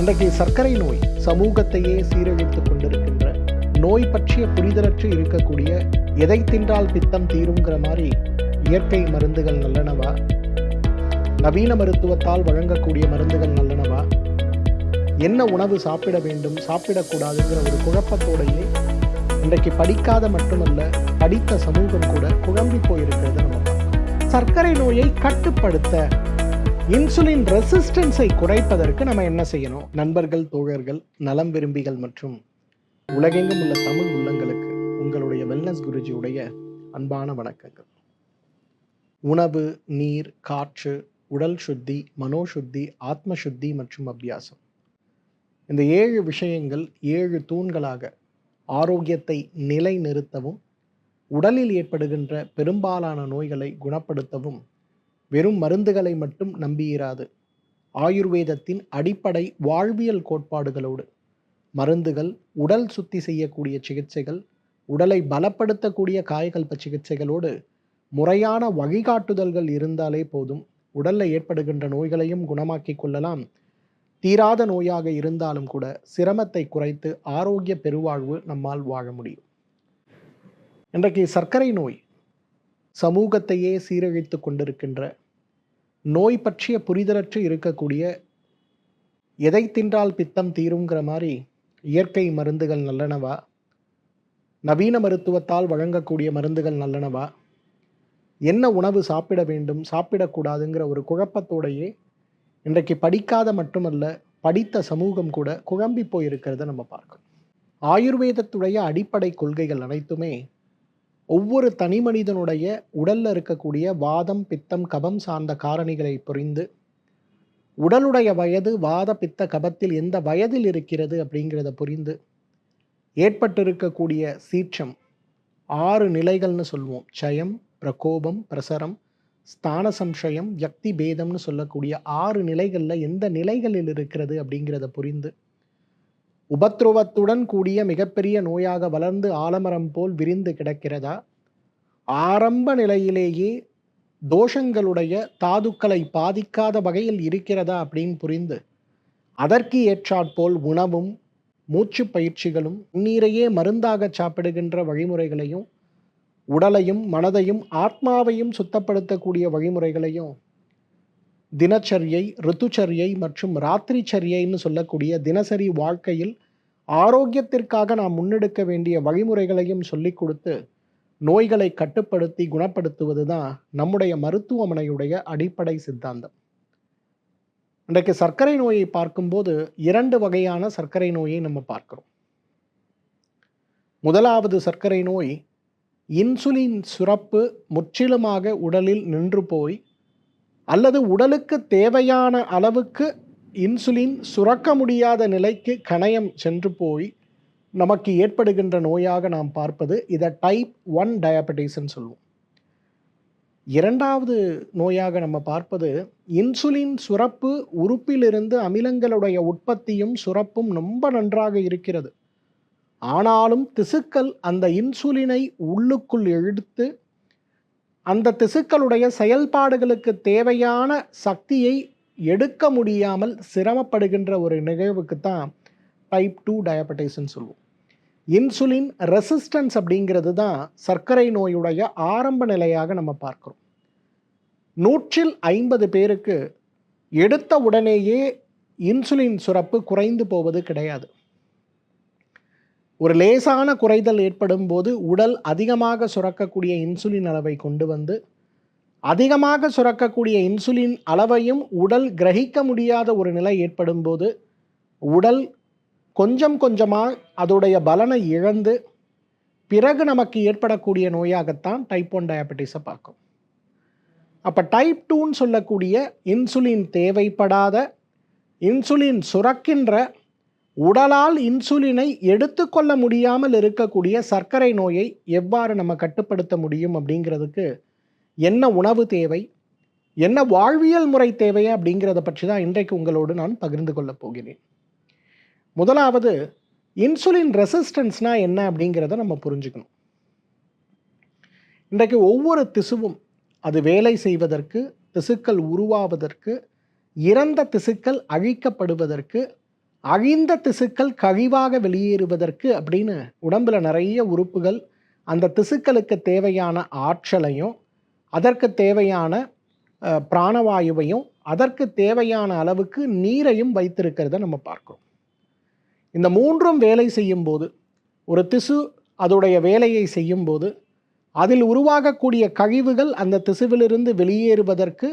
இன்றைக்கு சர்க்கரை நோய் சமூகத்தையே சீரழித்துக் கொண்டிருக்கின்ற நோய் பற்றிய புரிதலற்று இருக்கக்கூடிய எதை தின்றால் பித்தம் தீருங்கிற மாதிரி இயற்கை மருந்துகள் நல்லனவா, நவீன மருத்துவத்தால் வழங்கக்கூடிய மருந்துகள் நல்லனவா, என்ன உணவு சாப்பிட வேண்டும் சாப்பிடக்கூடாதுங்கிற ஒரு குழப்பத்தோடையே இன்றைக்கு படிக்காத மட்டுமல்ல படித்த சமூகம் கூட குழம்பி போயிருக்கிறது. நம்ம சர்க்கரை நோயை கட்டுப்படுத்த இன்சுலின் ரெசிஸ்டன்ஸை குறைப்பதற்கு நம்ம என்ன செய்யணும்? நண்பர்கள், தோழர்கள், நலம் விரும்பிகள் மற்றும் உலகெங்கும் உள்ள தமிழ் உள்ளங்களுக்கு உங்களுடைய வெல்னஸ் குருஜியுடைய அன்பான வணக்கங்கள். உணவு, நீர், காற்று, உடல் சுத்தி, மனோசுத்தி, ஆத்ம சுத்தி மற்றும் அபியாசம், இந்த 7 விஷயங்கள் 7 தூண்களாக ஆரோக்கியத்தை நிலைநிறுத்தவும் உடலில் ஏற்படுகின்ற பெரும்பாலான நோய்களை குணப்படுத்தவும் வெறும் மருந்துகளை மட்டும் நம்பியிராது, ஆயுர்வேதத்தின் அடிப்படை வாழ்வியல் கோட்பாடுகளோடு மருந்துகள், உடல் சுத்தி செய்யக்கூடிய சிகிச்சைகள், உடலை பலப்படுத்தக்கூடிய காயகல்ப சிகிச்சைகளோடு முறையான வழிகாட்டுதல்கள் இருந்தாலே போதும், உடலில் ஏற்படுகின்ற நோய்களையும் குணமாக்கி கொள்ளலாம். தீராத நோயாக இருந்தாலும் கூட சிரமத்தை குறைத்து ஆரோக்கிய பெருவாழ்வு நம்மால் வாழ முடியும். இன்றைக்கு சர்க்கரை நோய் சமூகத்தையே சீரழித்து கொண்டிருக்கின்ற நோய் பற்றிய புரிதலற்று இருக்கக்கூடிய எதை தின்றால் பித்தம் தீருங்கிற மாதிரி இயற்கை மருந்துகள் நல்லனவா, நவீன மருத்துவத்தால் வழங்கக்கூடிய மருந்துகள் நல்லனவா, என்ன உணவு சாப்பிட வேண்டும் சாப்பிடக்கூடாதுங்கிற ஒரு குழப்பத்தோடையே இன்றைக்கு படிக்காத மட்டுமல்ல படித்த சமூகம் கூட குழம்பி போயிருக்கிறத நம்ம பார்க்கணும். ஆயுர்வேதத்துடைய அடிப்படை கொள்கைகள் அனைத்துமே ஒவ்வொரு தனி மனிதனுடைய உடல்ல இருக்கக்கூடிய வாதம், பித்தம், கபம் சார்ந்த காரணிகளை புரிந்து உடலுடைய வயது வாத பித்த கபத்தில் எந்த வயதில் இருக்கிறது அப்படிங்கிறத புரிந்து ஏற்பட்டிருக்கக்கூடிய சீற்றம் 6 நிலைகள்னு சொல்லுவோம். சயம், பிரகோபம், பிரசரம், ஸ்தான சம்சயம், யக்தி பேதம்னு சொல்லக்கூடிய 6 நிலைகளில் எந்த நிலைகளில் இருக்கிறது அப்படிங்கிறத புரிந்து உபத்ரவத்துடன் கூடிய மிகப்பெரிய நோயாக வளர்ந்து ஆலமரம் போல் விரிந்து கிடக்கிறதா, ஆரம்ப நிலையிலேயே தோஷங்களுடைய தாதுக்களை பாதிக்காத வகையில் இருக்கிறதா அப்படின்னு புரிந்து அதற்கு ஏற்றாற்போல் உணவும் மூச்சு பயிற்சிகளும் நீரையே மருந்தாக சாப்பிடுகின்ற வழிமுறைகளையும் உடலையும் மனதையும் ஆத்மாவையும் சுத்தப்படுத்தக்கூடிய வழிமுறைகளையும் தினச்சரியை, ரித்துச்சரியை மற்றும் ராத்திரி சரியைன்னு சொல்லக்கூடிய தினசரி வாழ்க்கையில் ஆரோக்கியத்திற்காக நாம் முன்னெடுக்க வேண்டிய வழிமுறைகளையும் சொல்லிக் கொடுத்து நோய்களை கட்டுப்படுத்தி குணப்படுத்துவது தான் நம்முடைய மருத்துவமனையுடைய அடிப்படை சித்தாந்தம். இன்றைக்கு சர்க்கரை நோயை பார்க்கும்போது 2 வகையான சர்க்கரை நோயை நம்ம பார்க்கிறோம். முதலாவது சர்க்கரை நோய் இன்சுலின் சுரப்பு முற்றிலுமாக உடலில் நின்று போய் அல்லது உடலுக்கு தேவையான அளவுக்கு இன்சுலின் சுரக்க முடியாத நிலைக்கு கணையம் சென்று போய் நமக்கு ஏற்படுகின்ற நோயாக நாம் பார்ப்பது இதை டைப் 1 டயபெட்டிஸ்ன்னு சொல்லுவோம். இரண்டாவது நோயாக நம்ம பார்ப்பது இன்சுலின் சுரப்பு உறுப்பிலிருந்து அமிலங்களுடைய உற்பத்தியும் சுரப்பும் ரொம்ப நன்றாக இருக்கிறது, ஆனாலும் திசுக்கள் அந்த இன்சுலினை உள்ளுக்குள் இழுத்து அந்த திசுக்களுடைய செயல்பாடுகளுக்கு தேவையான சக்தியை எடுக்க முடியாமல் சிரமப்படுகின்ற ஒரு நிகழ்வுக்கு தான் டைப் 2 டயபெட்டிஸ்ன்னு சொல்லுவோம். இன்சுலின் ரெசிஸ்டன்ஸ் அப்படிங்கிறது தான் சர்க்கரை நோயுடைய ஆரம்ப நிலையாக நம்ம பார்க்கிறோம். 150 பேருக்கு எடுத்த உடனேயே இன்சுலின் சுரப்பு குறைந்து போவது கிடையாது. ஒரு லேசான குறைதல் ஏற்படும் போது உடல் அதிகமாக சுரக்கக்கூடிய இன்சுலின் அளவை கொண்டு வந்து அதிகமாக சுரக்கக்கூடிய இன்சுலின் அளவையும் உடல் கிரகிக்க முடியாத ஒரு நிலை ஏற்படும் போது உடல் கொஞ்சம் கொஞ்சமாக அதோடைய பலனை இழந்து பிறகு நமக்கு ஏற்படக்கூடிய நோயாகத்தான் டைப் 1 டயபெட்டிஸை பார்க்கும். அப்போ டைப் 2ன்னு சொல்லக்கூடிய இன்சுலின் தேவைப்படாத, இன்சுலின் சுரக்கின்ற, உடலால் இன்சுலினை எடுத்துக்கொள்ள முடியாமல் இருக்கக்கூடிய சர்க்கரை நோயை எவ்வாறு நம்ம கட்டுப்படுத்த முடியும் அப்படிங்கிறதுக்கு என்ன உணவு தேவை, என்ன வாழ்வியல் முறை தேவை அப்படிங்கிறத பற்றி தான் இன்றைக்கு உங்களோடு நான் பகிர்ந்து கொள்ளப் போகிறேன். முதலாவது இன்சுலின் ரெசிஸ்டன்ஸ்னால் என்ன அப்படிங்கிறத நம்ம புரிஞ்சுக்கணும். இன்றைக்கு ஒவ்வொரு திசுவும் அது வேலை செய்வதற்கு, திசுக்கள் உருவாவதற்கு, இறந்த திசுக்கள் அழிக்கப்படுவதற்கு அழிந்த திசுக்கள் கழிவாக வெளியேறுவதற்கு அப்படின்னு உடம்பில் நிறைய உறுப்புகள் அந்த திசுக்களுக்கு தேவையான ஆற்றலையும் அதற்கு தேவையான பிராணவாயுவையும் அதற்கு தேவையான அளவுக்கு நீரையும் வைத்திருக்கிறத நம்ம பார்க்கிறோம். இந்த மூன்றும் வேலை செய்யும்போது, ஒரு திசு அதோடைய வேலையை செய்யும்போது அதில் உருவாகக்கூடிய கழிவுகள் அந்த திசுவிலிருந்து வெளியேறுவதற்கு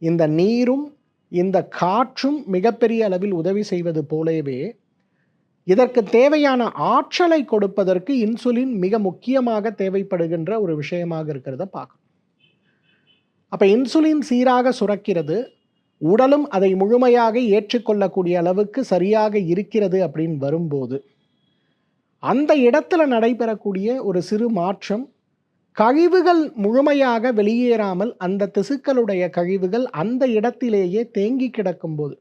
இந்த நீரும் இந்த காற்றும் மிகப்பெரிய அளவில் உதவி செய்வது போலவே இதற்கு தேவையான ஆற்றலை கொடுப்பதற்கு இன்சுலின் மிக முக்கியமாக தேவைப்படுகின்ற ஒரு விஷயமாக இருக்கிறத பார்க்கணும். அப்போ இன்சுலின் சீராக சுரக்கிறது, உடலும் அதை முழுமையாக ஏற்றுக்கொள்ளக்கூடிய அளவுக்கு சரியாக இருக்கிறது அப்படின்னு வரும்போது அந்த இடத்துல நடைபெறக்கூடிய ஒரு சிறு மாற்றம், கழிவுகள் முழுமையாக வெளியேறாமல் அந்த திசுக்களுடைய கழிவுகள் அந்த இடத்திலேயே தேங்கி கிடக்கும்போது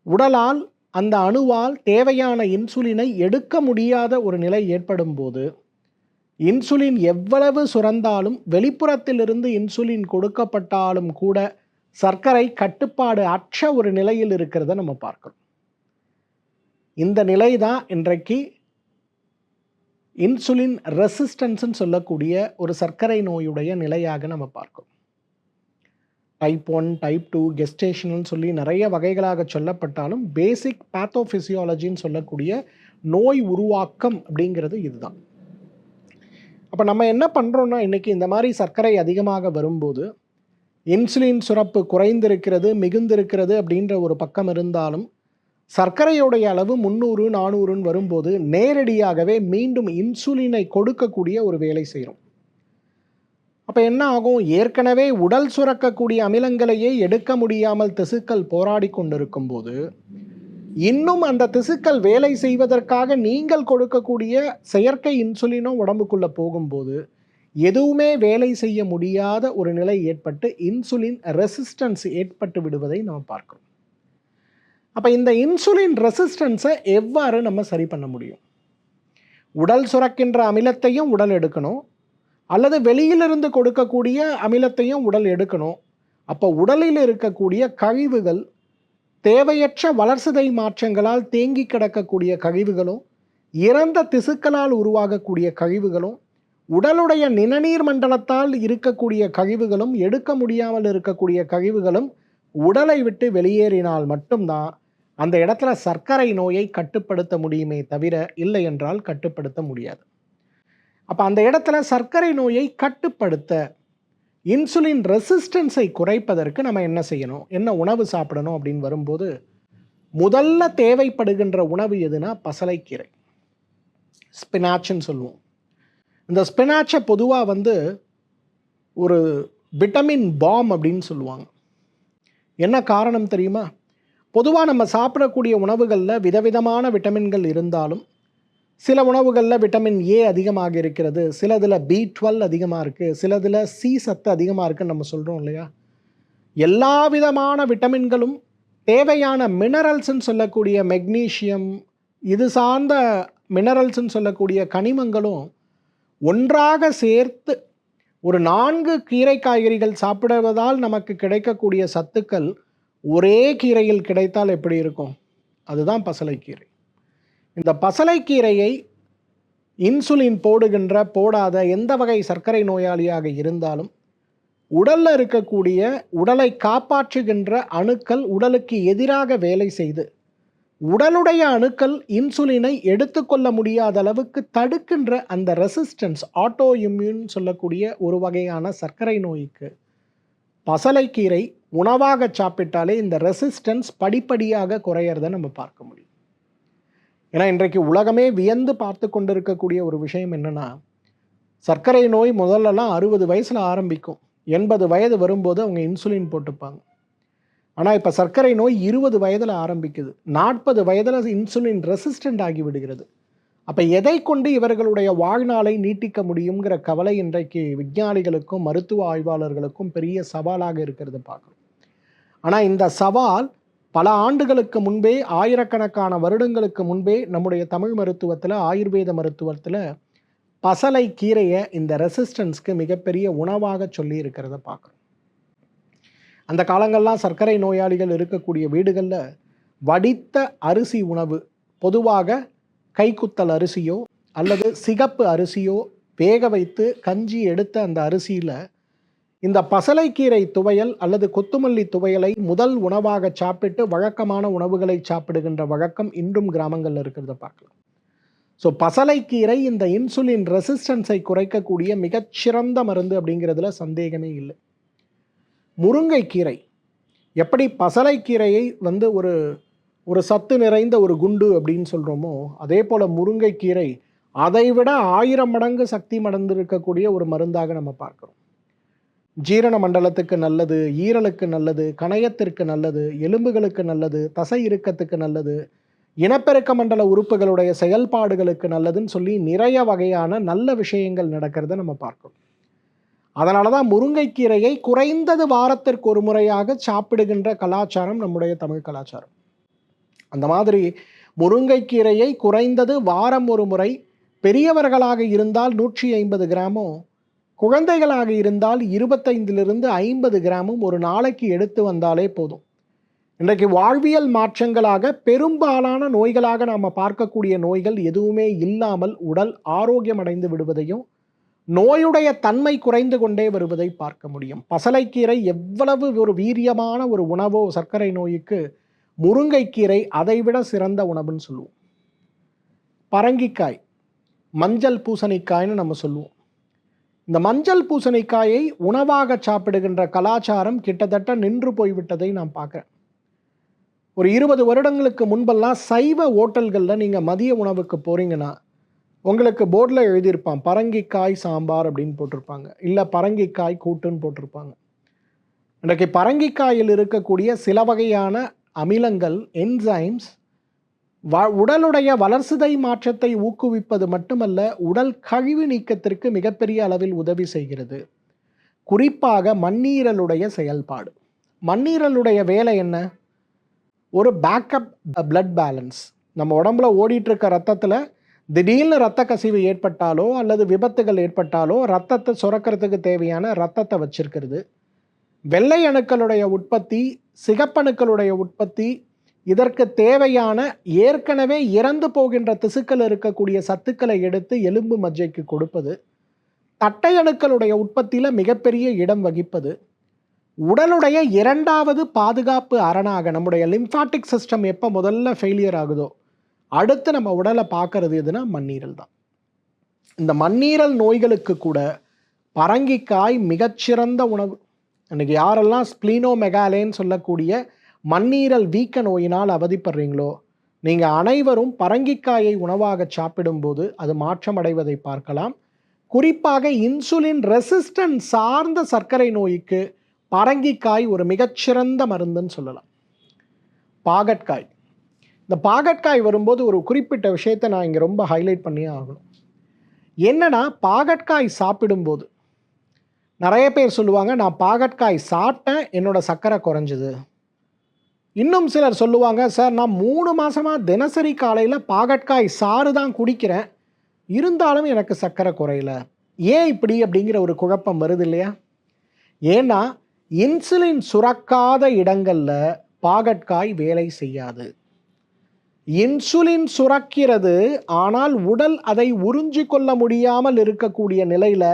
உடலால் அந்த அணுவால் தேவையான இன்சுலினை எடுக்க முடியாத ஒரு நிலை ஏற்படும் போது இன்சுலின் எவ்வளவு சுரந்தாலும் வெளிப்புறத்திலிருந்து இன்சுலின் கொடுக்கப்பட்டாலும் கூட சர்க்கரை கட்டுப்பாடு அற்ற ஒரு நிலையில் இருக்கிறத நம்ம பார்க்கிறோம். இந்த நிலை தான் இன்றைக்கு இன்சுலின் ரெசிஸ்டன்ஸ்ன்னு சொல்லக்கூடிய ஒரு சர்க்கரை நோயுடைய நிலையாக நம்ம பார்க்கிறோம். டைப் 1, டைப் 2, கெஸ்டேஷனல்னு சொல்லி நிறைய வகைகளாக சொல்லப்பட்டாலும் பேசிக் பேத்தோஃபிசியாலஜின்னு சொல்லக்கூடிய நோய் உருவாக்கம் அப்படிங்கிறது இதுதான். அப்போ நம்ம என்ன பண்ணுறோன்னா, இன்றைக்கி இந்த மாதிரி சர்க்கரை அதிகமாக வரும்போது இன்சுலின் சுரப்பு குறைந்திருக்கிறது, மிகுந்திருக்கிறது அப்படின்ற ஒரு பக்கம் இருந்தாலும் சர்க்கரையுடைய அளவு 300, 400ன்னு வரும்போது நேரடியாகவே மீண்டும் இன்சுலினை கொடுக்கக்கூடிய ஒரு வேலை செய்கிறோம். அப்போ என்ன ஆகும், ஏற்கனவே உடல் சுரக்கக்கூடிய அமிலங்களையே எடுக்க முடியாமல் திசுக்கள் போராடி கொண்டிருக்கும் போது இன்னும் அந்த திசுக்கள் வேலை செய்வதற்காக நீங்கள் கொடுக்கக்கூடிய செயற்கை இன்சுலினும் உடம்புக்குள்ளே போகும்போது எதுவுமே வேலை செய்ய முடியாத ஒரு நிலை ஏற்பட்டு இன்சுலின் ரெசிஸ்டன்ஸ் ஏற்பட்டு விடுவதை நம்ம பார்க்கிறோம். அப்போ இந்த இன்சுலின் ரெசிஸ்டன்ஸை எவ்வாறு நம்ம சரி பண்ண முடியும்? உடல் சுரக்கின்ற அமிலத்தையும் உடல் எடுக்கணும், அல்லது வெளியிலிருந்து கொடுக்கக்கூடிய அமிலத்தையும் உடல் எடுக்கணும். அப்போ உடலில் இருக்கக்கூடிய கழிவுகள், தேவையற்ற வளர்சிதை மாற்றங்களால் தேங்கி கிடக்கக்கூடிய கழிவுகளும், இறந்த திசுக்களால் உருவாகக்கூடிய கழிவுகளும், உடலுடைய நிணநீர் மண்டலத்தால் இருக்கக்கூடிய கழிவுகளும், எடுக்க முடியாமல் இருக்கக்கூடிய கழிவுகளும் உடலை விட்டு வெளியேறினால் மட்டும்தான் அந்த இடத்துல சர்க்கரை நோயை கட்டுப்படுத்த முடியுமே தவிர இல்லை என்றால் கட்டுப்படுத்த முடியாது. அப்போ அந்த இடத்துல சர்க்கரை நோயை கட்டுப்படுத்த, இன்சுலின் ரெசிஸ்டன்ஸை குறைப்பதற்கு நம்ம என்ன செய்யணும், என்ன உணவு சாப்பிடணும் அப்படின்னு வரும்போது முதல்ல தேவைப்படுகின்ற உணவு எதுனா பசலைக்கீரை, ஸ்பினாச்சுன்னு சொல்லுவோம். இந்த ஸ்பினாச்சை பொதுவாக ஒரு விட்டமின் பாம் அப்படின்னு சொல்லுவாங்க. என்ன காரணம் தெரியுமா? பொதுவாக நம்ம சாப்பிடக்கூடிய உணவுகளில் விதவிதமான விட்டமின்கள் இருந்தாலும் சில உணவுகளில் விட்டமின் ஏ அதிகமாக இருக்கிறது, சிலதில் B12 அதிகமாக இருக்குது, சிலதில் சி சத்து அதிகமாக இருக்குதுன்னு நம்ம சொல்கிறோம் இல்லையா? எல்லா விதமான விட்டமின்களும் தேவையான மினரல்ஸ்ன்னு சொல்லக்கூடிய மெக்னீஷியம், இது சார்ந்த மினரல்ஸ்ன்னு சொல்லக்கூடிய கனிமங்களும் ஒன்றாக சேர்த்து ஒரு 4 கீரை காய்கறிகள் சாப்பிடுவதால் நமக்கு கிடைக்கக்கூடிய சத்துக்கள் ஒரே கீரையில் கிடைத்தால் எப்படி இருக்கும்? அதுதான் பசலைக்கீரை. இந்த பசலைக்கீரையை இன்சுலின் போடுகின்ற போடாத எந்த வகை சர்க்கரை நோயாளியாக இருந்தாலும் உடலில் இருக்கக்கூடிய உடலை காப்பாற்றுகின்ற அணுக்கள் உடலுக்கு எதிராக வேலை செய்து உடலுடைய அணுக்கள் இன்சுலினை எடுத்துக்கொள்ள முடியாத அளவுக்கு தடுக்கின்ற அந்த ரெசிஸ்டன்ஸ், ஆட்டோ இம்யூன் சொல்லக்கூடிய ஒரு வகையான சர்க்கரை நோய்க்கு பசலைக்கீரை உணவாக சாப்பிட்டாலே இந்த ரெசிஸ்டன்ஸ் படிப்படியாக குறையிறத நம்ம பார்க்க முடியும். ஏன்னா இன்றைக்கு உலகமே வியந்து பார்த்து கொண்டிருக்கக்கூடிய ஒரு விஷயம் என்னென்னா, சர்க்கரை நோய் முதல்லலாம் 60 வயசில் ஆரம்பிக்கும், 80 வயது வரும்போது அவங்க இன்சுலின் போட்டுப்பாங்க. ஆனால் இப்போ சர்க்கரை நோய் 20 வயதில் ஆரம்பிக்குது, 40 வயதில் இன்சுலின் ரெசிஸ்டண்ட் ஆகி விடுகிறது. அப்போ எதை கொண்டு இவர்களுடைய வாழ்நாளை நீட்டிக்க முடியுங்கிற கவலை இன்றைக்கு விஞ்ஞானிகளுக்கும் மருத்துவ ஆய்வாளர்களுக்கும் பெரிய சவாலாக இருக்கிறது பார்க்குறோம். ஆனால் இந்த சவால் பல ஆண்டுகளுக்கு முன்பே, ஆயிரக்கணக்கான வருடங்களுக்கு முன்பே நம்முடைய தமிழ் மருத்துவத்தில், ஆயுர்வேத மருத்துவத்தில் பசலை கீரையை இந்த ரெசிஸ்டன்ஸ்க்கு மிகப்பெரிய உணவாக சொல்லி இருக்கிறத பார்க்குறோம். அந்த காலங்கள்லாம் சர்க்கரை நோயாளிகள் இருக்கக்கூடிய வீடுகளில் வடித்த அரிசி உணவு, பொதுவாக கைக்குத்தல் அரிசியோ அல்லது சிகப்பு அரிசியோ வேக வைத்து கஞ்சி எடுத்த அந்த அரிசியில் இந்த பசலைக்கீரை துவையல் அல்லது கொத்துமல்லி துவையலை முதல் உணவாக சாப்பிட்டு வழக்கமான உணவுகளை சாப்பிடுகின்ற வழக்கம் இன்றும் கிராமங்களில் இருக்கிறத பார்க்கலாம். ஸோ பசலைக்கீரை இந்த இன்சுலின் ரெசிஸ்டன்ஸை குறைக்கக்கூடிய மிகச்சிறந்த மருந்து அப்படிங்கிறதுல சந்தேகமே இல்லை. முருங்கைக்கீரை, எப்படி பசலைக்கீரையை ஒரு சத்து நிறைந்த ஒரு குண்டு அப்படின்னு சொல்கிறோமோ, அதே போல் முருங்கைக்கீரை அதைவிட 1000 மடங்கு சக்தி மடந்திருக்கக்கூடிய ஒரு மருந்தாக நம்ம பார்க்குறோம். ஜீரண மண்டலத்துக்கு நல்லது, ஈரலுக்கு நல்லது, கணையத்திற்கு நல்லது, எலும்புகளுக்கு நல்லது, தசை இறுக்கத்துக்கு நல்லது, இனப்பெருக்க மண்டல உறுப்புகளுடைய செயல்பாடுகளுக்கு நல்லதுன்னு சொல்லி நிறைய வகையான நல்ல விஷயங்கள் நடக்கிறத நம்ம பார்க்கணும். அதனால தான் முருங்கைக்கீரையை குறைந்தது வாரத்திற்கு ஒரு முறையாக சாப்பிடுகின்ற கலாச்சாரம் நம்முடைய தமிழ் கலாச்சாரம். அந்த மாதிரி முருங்கைக்கீரையை குறைந்தது வாரம் ஒரு முறை, பெரியவர்களாக இருந்தால் 150 கிராமும், குழந்தைகளாக இருந்தால் 25லிருந்து 50 கிராமும் ஒரு நாளைக்கு எடுத்து வந்தாலே போதும். இன்றைக்கு வாழ்வியல் மாற்றங்களாக பெரும்பாலான நோய்களாக நாம் பார்க்கக்கூடிய நோய்கள் எதுவுமே இல்லாமல் உடல் ஆரோக்கியம் அடைந்து விடுவதையும் நோயுடைய தன்மை குறைந்து கொண்டே வருவதை பார்க்க முடியும். பசலைக்கீரை எவ்வளவு ஒரு வீரியமான ஒரு உணவோ சர்க்கரை நோய்க்கு, முருங்கைக்கீரை அதைவிட சிறந்த உணவுன்னு சொல்லுவோம். பரங்கிக்காய், மஞ்சள் பூசணிக்காய்னு நம்ம சொல்லுவோம். இந்த மஞ்சள் பூசணிக்காயை உணவாக சாப்பிடுகின்ற கலாச்சாரம் கிட்டத்தட்ட நின்று போய்விட்டதை நான் பார்க்குறேன். ஒரு 20 வருடங்களுக்கு முன்பெல்லாம் சைவ ஓட்டல்களில் நீங்கள் மதிய உணவுக்கு போகிறீங்கன்னா உங்களுக்கு போர்டில் எழுதியிருப்பான் பரங்கிக்காய் சாம்பார் அப்படின்னு போட்டிருப்பாங்க, இல்லை பரங்கிக்காய் கூட்டுன்னு போட்டிருப்பாங்க. இன்றைக்கு பரங்கிக்காயில் இருக்கக்கூடிய சில வகையான அமிலங்கள், என்சைம்ஸ், உடலுடைய வளர்சிதை மாற்றத்தை ஊக்குவிப்பது மட்டுமல்ல, உடல் கழிவு நீக்கத்திற்கு மிகப்பெரிய அளவில் உதவி செய்கிறது. குறிப்பாக மண்ணீரலுடைய செயல்பாடு. மண்ணீரலுடைய வேலை என்ன? ஒரு பேக்கப் பிளட் பேலன்ஸ். நம்ம உடம்புல ஓடிட்டு இருக்க ரத்தத்தில் திடீர்னு இரத்த கசிவு ஏற்பட்டாலோ அல்லது விபத்துகள் ஏற்பட்டாலோ ரத்தத்தை சுரக்கிறதுக்கு தேவையான ரத்தத்தை வச்சிருக்கிறது. வெள்ளை அணுக்களுடைய உற்பத்தி, சிகப்பணுக்களுடைய உற்பத்தி, இதற்கு தேவையான ஏற்கனவே இறந்து போகின்ற திசுக்கள் இருக்கக்கூடிய சத்துக்களை எடுத்து எலும்பு மஜ்ஜைக்கு கொடுப்பது, தட்டை அணுக்களுடைய உற்பத்தியில் மிகப்பெரிய இடம் வகிப்பது, உடலுடைய 2வது பாதுகாப்பு அரணாக நம்முடைய லிம்ஃபாட்டிக் சிஸ்டம் எப்போ முதல்ல ஃபெயிலியர் ஆகுதோ அடுத்து நம்ம உடலை பார்க்கறது எதுனா மண்ணீரல் தான். இந்த மண்ணீரல் நோய்களுக்கு கூட பரங்கிக்காய் மிகச்சிறந்த உணவு. அன்றைக்கி யாரெல்லாம் ஸ்ப்ளீனோமெகாலேன்னு சொல்லக்கூடிய மண்ணீரல் வீக்க நோயினால் அவதிப்படுறீங்களோ நீங்கள் அனைவரும் பரங்கிக்காயை உணவாக சாப்பிடும்போது அது மாற்றம் அடைவதை பார்க்கலாம். குறிப்பாக இன்சுலின் ரெசிஸ்டன்ஸ் சார்ந்த சர்க்கரை நோய்க்கு பரங்கிக்காய் ஒரு மிகச்சிறந்த மருந்துன்னு சொல்லலாம். பாகற்காய். இந்த பாகற்காய் வரும்போது ஒரு குறிப்பிட்ட விஷயத்தை நான் இங்கே ரொம்ப ஹைலைட் பண்ணியே ஆகணும். என்னன்னா, பாகற்காய் சாப்பிடும்போது நிறைய பேர் சொல்லுவாங்க, நான் பாகற்காய் சாப்பிட்டேன், என்னோட சர்க்கரை குறைஞ்சிது. இன்னும் சிலர் சொல்லுவாங்க, சார் நான் 3 மாதமாக தினசரி காலையில் பாகற்காய் சாறு தான் குடிக்கிறேன், இருந்தாலும் எனக்கு சர்க்கரை குறையல. ஏன் இப்படி அப்படிங்கிற ஒரு குழப்பம் வருது இல்லையா? ஏன்னா இன்சுலின் சுரக்காத இடங்களில் பாகற்காய் வேலை செய்யாது. இன்சுலின் சுரக்கிறது, ஆனால் உடல் அதை உறிஞ்சி கொள்ள முடியாமல் இருக்கக்கூடிய நிலையில்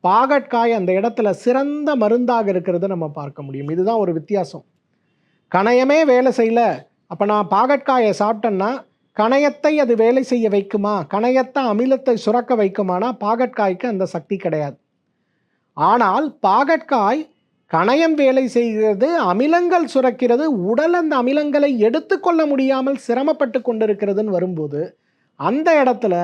பாகற்காய் அந்த இடத்துல சிறந்த மருந்தாக இருக்கிறத நம்ம பார்க்க முடியும். இதுதான் ஒரு வித்தியாசம். கணையமே வேலை செய்யல, அப்போ நான் பாகற்காயை சாப்பிட்டேன்னா கணையத்தை அது வேலை செய்ய வைக்குமா, கணையத்தை அமிலத்தை சுரக்க வைக்குமானா பாகற்காய்க்கு அந்த சக்தி கிடையாது. ஆனால் பாகற்காய் கணையம் வேலை செய்கிறது, அமிலங்கள் சுரக்கிறது, உடல் அந்த அமிலங்களை எடுத்துக்கொள்ள முடியாமல் சிரமப்பட்டு கொண்டிருக்கிறதுன்னு வரும்போது அந்த இடத்துல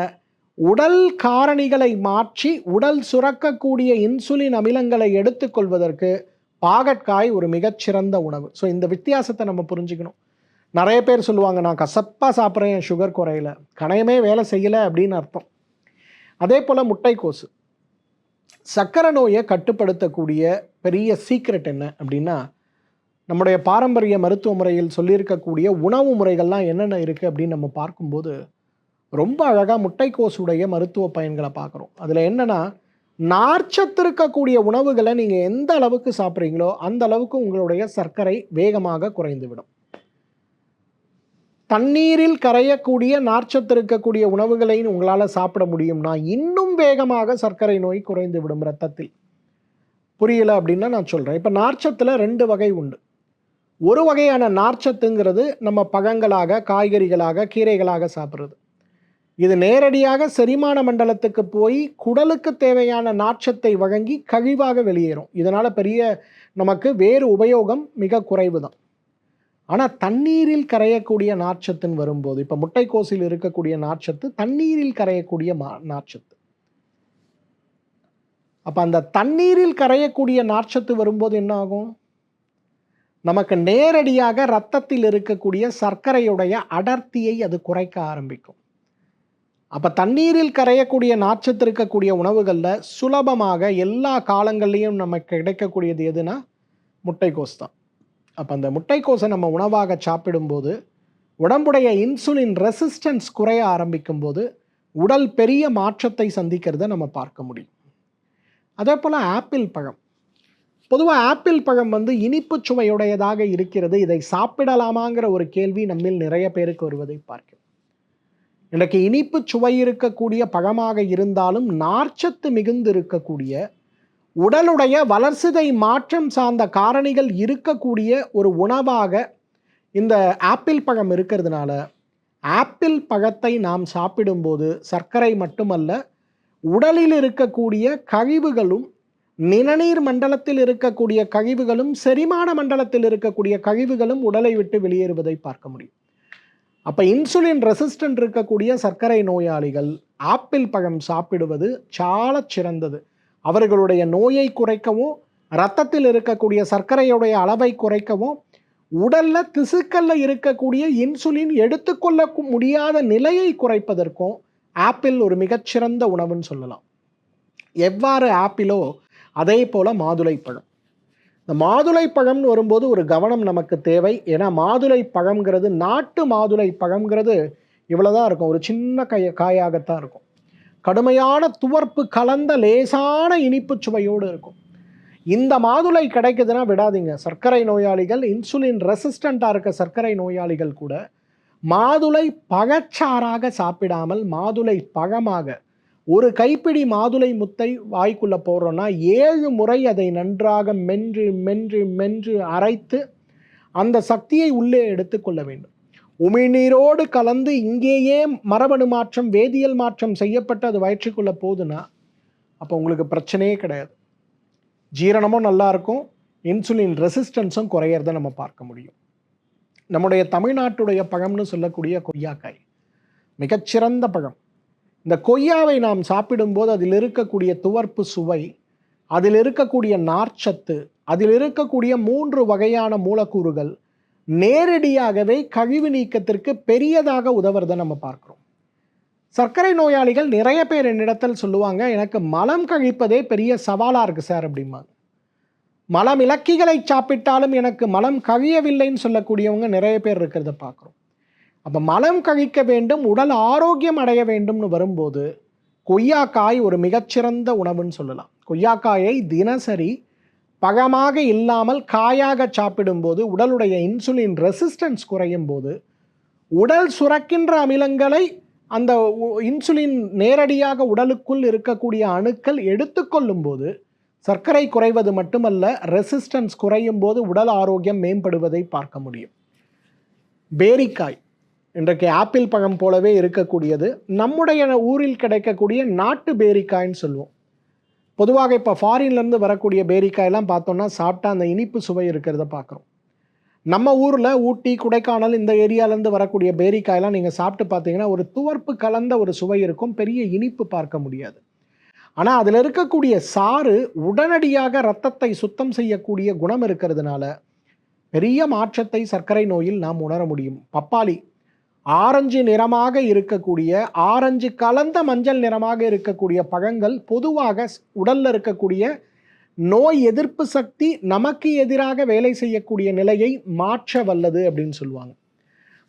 உடல் காரணிகளை மாற்றி உடல் சுரக்கக்கூடிய இன்சுலின் அமிலங்களை எடுத்துக்கொள்வதற்கு பாகற்காய் ஒரு மிகச்சிறந்த உணவு. ஸோ இந்த வித்தியாசத்தை நம்ம புரிஞ்சுக்கணும். நிறைய பேர் சொல்லுவாங்க, நான் கசப்பாக சாப்பிட்றேன், என் சுகர் குறையல, கணையமே வேலை செய்யலை அப்படின்னு அர்த்தம். அதே போல் முட்டைக்கோசு. சர்க்கரை நோயை கட்டுப்படுத்தக்கூடிய பெரிய சீக்ரெட் என்ன அப்படின்னா, நம்முடைய பாரம்பரிய மருத்துவ முறையில் சொல்லியிருக்கக்கூடிய உணவு முறைகள்லாம் என்னென்ன இருக்குது அப்படின்னு நம்ம பார்க்கும்போது ரொம்ப அழகாக முட்டைக்கோசுடைய மருத்துவ பயன்களை பார்க்குறோம். அதில் என்னென்னா, நார்ச்சத்து இருக்கக்கூடிய உணவுகளை நீங்கள் எந்த அளவுக்கு சாப்பிட்றீங்களோ அந்த அளவுக்கு உங்களுடைய சர்க்கரை வேகமாக குறைந்துவிடும். தண்ணீரில் கரையக்கூடிய நார்ச்சத்து இருக்கக்கூடிய உணவுகளை உங்களால் சாப்பிட முடியும்னா இன்னும் வேகமாக சர்க்கரை நோய் குறைந்து விடும் ரத்தத்தில். புரியல அப்படின்னா நான் சொல்கிறேன். இப்போ நார்ச்சத்தில் 2 வகை உண்டு. ஒரு வகையான நார்ச்சத்துங்கிறது நம்ம பழங்களாக, காய்கறிகளாக, கீரைகளாக சாப்பிட்றது. இது நேரடியாக செரிமான மண்டலத்துக்கு போய் குடலுக்கு தேவையான நார்ச்சத்தை வழங்கி கழிவாக வெளியேறும். இதனால் பெரிய நமக்கு வேறு உபயோகம் மிக குறைவு தான். ஆனால் தண்ணீரில் கரையக்கூடிய நார்ச்சத்துன்னு வரும்போது, இப்போ முட்டைக்கோசில் இருக்கக்கூடிய நார்ச்சத்து தண்ணீரில் கரையக்கூடிய நார்ச்சத்து. அப்போ அந்த தண்ணீரில் கரையக்கூடிய நார்ச்சத்து வரும்போது என்ன ஆகும்? நமக்கு நேரடியாக இரத்தத்தில் இருக்கக்கூடிய சர்க்கரையுடைய அடர்த்தியை அது குறைக்க ஆரம்பிக்கும். அப்போ தண்ணீரில் கரையக்கூடிய நார்ச்சத்து இருக்கக்கூடிய உணவுகளில் சுலபமாக எல்லா காலங்கள்லேயும் நமக்கு கிடைக்கக்கூடியது எதுனா முட்டைக்கோஸ் தான். அப்போ அந்த முட்டைக்கோஸை நம்ம உணவாக சாப்பிடும்போது உடம்புடைய இன்சுலின் ரெசிஸ்டன்ஸ் குறைய ஆரம்பிக்கும் போது உடல் பெரிய மாற்றத்தை சந்திக்கிறத நம்ம பார்க்க முடியும். அதே போல் ஆப்பிள் பழம். பொதுவாக ஆப்பிள் பழம் இனிப்பு சுவையுடையதாக இருக்கிறது. இதை சாப்பிடலாமாங்கிற ஒரு கேள்வி நம்மில் நிறைய பேருக்கு வருவதை பார்க்கிறோம். இன்றைக்கு இனிப்பு சுவை இருக்கக்கூடிய பழமாக இருந்தாலும் நார்ச்சத்து மிகுந்து இருக்கக்கூடிய உடலுடைய வளர்சிதை மாற்றம் சார்ந்த காரணிகள் இருக்கக்கூடிய ஒரு உணவாக இந்த ஆப்பிள் பழம் இருக்கிறதுனால ஆப்பிள் பழத்தை நாம் சாப்பிடும்போது சர்க்கரை மட்டுமல்ல, உடலில் இருக்கக்கூடிய கழிவுகளும், நிணநீர் மண்டலத்தில் இருக்கக்கூடிய கழிவுகளும், செரிமான மண்டலத்தில் இருக்கக்கூடிய கழிவுகளும் உடலை விட்டு வெளியேறுவதை பார்க்க முடியும். அப்போ இன்சுலின் ரெசிஸ்டன்ட் இருக்கக்கூடிய சர்க்கரை நோயாளிகள் ஆப்பிள் பழம் சாப்பிடுவது சால சிறந்தது. அவர்களுடைய நோயை குறைக்கவும், இரத்தத்தில் இருக்கக்கூடிய சர்க்கரையுடைய அளவை குறைக்கவும், உடலில் திசுக்களில் இருக்கக்கூடிய இன்சுலின் எடுத்துக்கொள்ள முடியாத நிலையை குறைப்பதற்கும் ஆப்பிள் ஒரு மிகச்சிறந்த உணவுன்னு சொல்லலாம். எவ்வாறு ஆப்பிளோ அதே போல் மாதுளை பழம். இந்த மாதுளை பழம்னு வரும்போது ஒரு கவனம் நமக்கு தேவை. ஏன்னா மாதுளை பழம்ங்கிறது, நாட்டு மாதுளை பழம்ங்கிறது இவ்வளோதான் இருக்கும், ஒரு சின்ன காயாகத்தான் இருக்கும். கடுமையான துவர்ப்பு கலந்த லேசான இனிப்பு சுவையோடு இருக்கும். இந்த மாதுளை கிடைக்குதுன்னா விடாதீங்க. சர்க்கரை நோயாளிகள், இன்சுலின் ரெசிஸ்டண்ட்டாக இருக்க சர்க்கரை நோயாளிகள் கூட மாதுளை பழச்சாறாக சாப்பிடாமல் மாதுளை பழமாக ஒரு கைப்பிடி மாதுளை முத்தை வாய்க்குள்ளே போடுறோன்னா 7 முறை அதை நன்றாக மென்று மென்று மென்று அரைத்து அந்த சக்தியை உள்ளே எடுத்துக்கொள்ள வேண்டும். உமிழ்நீரோடு கலந்து இங்கேயே மரபணு மாற்றம், வேதியியல் மாற்றம் செய்யப்பட்டு அது வயிற்றுக்குள்ளே போகுதுன்னா அப்போ உங்களுக்கு பிரச்சனையே கிடையாது. ஜீரணமும் நல்லாயிருக்கும், இன்சுலின் ரெசிஸ்டன்ஸும் குறையிறத நம்ம பார்க்க முடியும். நம்முடைய தமிழ்நாட்டுடைய பழம்னு சொல்லக்கூடிய கொய்யாக்காய் மிகச்சிறந்த பழம். இந்த கொய்யாவை நாம் சாப்பிடும்போது அதில் இருக்கக்கூடிய துவர்ப்பு சுவை, அதில் இருக்கக்கூடிய நார்ச்சத்து, அதில் இருக்கக்கூடிய 3 வகையான மூலக்கூறுகள் நேரடியாகவே கழிவு நீக்கத்திற்கு பெரியதாக உதவுறதை நம்ம பார்க்குறோம். சர்க்கரை நோயாளிகள் நிறைய பேர் என்னிடத்தில் சொல்லுவாங்க, எனக்கு மலம் கழிப்பதே பெரிய சவாலாக இருக்குது சார் அப்படிம்பாங்க. மலம் இலக்கிகளை சாப்பிட்டாலும் எனக்கு மலம் கழியவில்லைன்னு சொல்லக்கூடியவங்க நிறைய பேர் இருக்கிறத பார்க்குறோம். அப்போ மலம் கழிக்க வேண்டும், உடல் ஆரோக்கியம் அடைய வேண்டும்னு வரும்போது கொய்யாக்காய் ஒரு மிகச்சிறந்த உணவுன்னு சொல்லலாம். கொய்யாக்காயை தினசரி பழமாக இல்லாமல் காயாக சாப்பிடும்போது உடலுடைய இன்சுலின் ரெசிஸ்டன்ஸ் குறையும் போது உடல் சுரக்கின்ற அமிலங்களை அந்த இன்சுலின் நேரடியாக உடலுக்குள் இருக்கக்கூடிய அணுக்கள் எடுத்துக்கொள்ளும் போது சர்க்கரை குறைவது மட்டுமல்ல, ரெசிஸ்டன்ஸ் குறையும் போது உடல் ஆரோக்கியம் மேம்படுவதை பார்க்க முடியும். பேரிக்காய் இன்றைக்கு ஆப்பிள் பழம் போலவே இருக்கக்கூடியது. நம்முடைய ஊரில் கிடைக்கக்கூடிய நாட்டு பேரிக்காய்ன்னு சொல்லுவோம். பொதுவாக இப்போ ஃபாரின்லேருந்து வரக்கூடிய பேரிக்காயெல்லாம் பார்த்தோன்னா சாப்பிட்டா அந்த இனிப்பு சுவை இருக்கிறத பார்க்குறோம். நம்ம ஊரில் ஊட்டி, கொடைக்கானல் இந்த ஏரியாவிலேருந்து வரக்கூடிய பேரிக்காயெல்லாம் நீங்கள் சாப்பிட்டு பார்த்தீங்கன்னா ஒரு துவர்ப்பு கலந்த ஒரு சுவை இருக்கும், பெரிய இனிப்பு பார்க்க முடியாது. ஆனால் அதில் இருக்கக்கூடிய சாறு உடனடியாக இரத்தத்தை சுத்தம் செய்யக்கூடிய குணம் இருக்கிறதுனால பெரிய மாற்றத்தை சர்க்கரை நோயில் நாம் உணர முடியும். பப்பாளி ஆரஞ்சு நிறமாக இருக்கக்கூடிய, ஆரஞ்சு கலந்த மஞ்சள் நிறமாக இருக்கக்கூடிய பழங்கள் பொதுவாக உடலில் இருக்கக்கூடிய நோய் எதிர்ப்பு சக்தி நமக்கு எதிராக வேலை செய்யக்கூடிய நிலையை மாற்ற வல்லது அப்படின்னு சொல்லுவாங்க.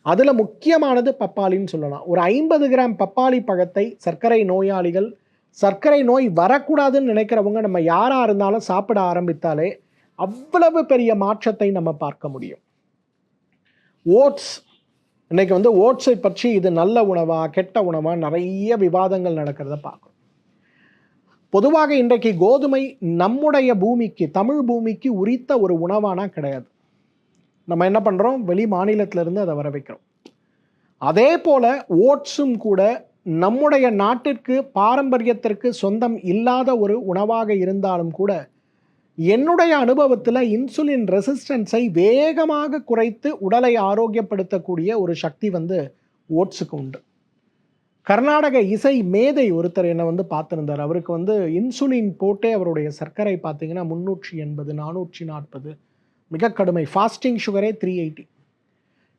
அதில் முக்கியமானது பப்பாளின்னு சொல்லலாம். ஒரு 50 கிராம் பப்பாளி பழத்தை சர்க்கரை நோயாளிகள், சர்க்கரை நோய் வரக்கூடாதுன்னு நினைக்கிறவங்க நம்ம யாராக இருந்தாலும் சாப்பிட ஆரம்பித்தாலே அவ்வளவு பெரிய மாற்றத்தை நம்ம பார்க்க முடியும். ஓட்ஸ் இன்றைக்கி வந்து ஓட்ஸை பற்றி இது நல்ல உணவா கெட்ட உணவா நிறைய விவாதங்கள் நடக்கிறத பார்க்குறோம். பொதுவாக இன்றைக்கு கோதுமை நம்முடைய பூமிக்கு, தமிழ் பூமிக்கு உரித்த ஒரு உணவானா கிடையாது. நம்ம என்ன பண்ணுறோம், வெளி மாநிலத்திலிருந்து அதை வர வைக்கிறோம். அதே போல் ஓட்ஸும் கூட நம்முடைய நாட்டிற்கு பாரம்பரியத்திற்கு சொந்தம் இல்லாத ஒரு உணவாக இருந்தாலும் கூட என்னுடைய அனுபவத்தில் இன்சுலின் ரெசிஸ்டன்ஸை வேகமாக குறைத்து உடலை ஆரோக்கியப்படுத்தக்கூடிய ஒரு சக்தி வந்து ஓட்ஸுக்கு உண்டு. கர்நாடக இசை மேதை ஒருத்தர் என்னை வந்து பார்த்துருந்தார். அவருக்கு வந்து இன்சுலின் போட்டே அவருடைய சர்க்கரை பார்த்தீங்கன்னா 380 440 மிக கடுமை. ஃபாஸ்டிங் சுகரே 380.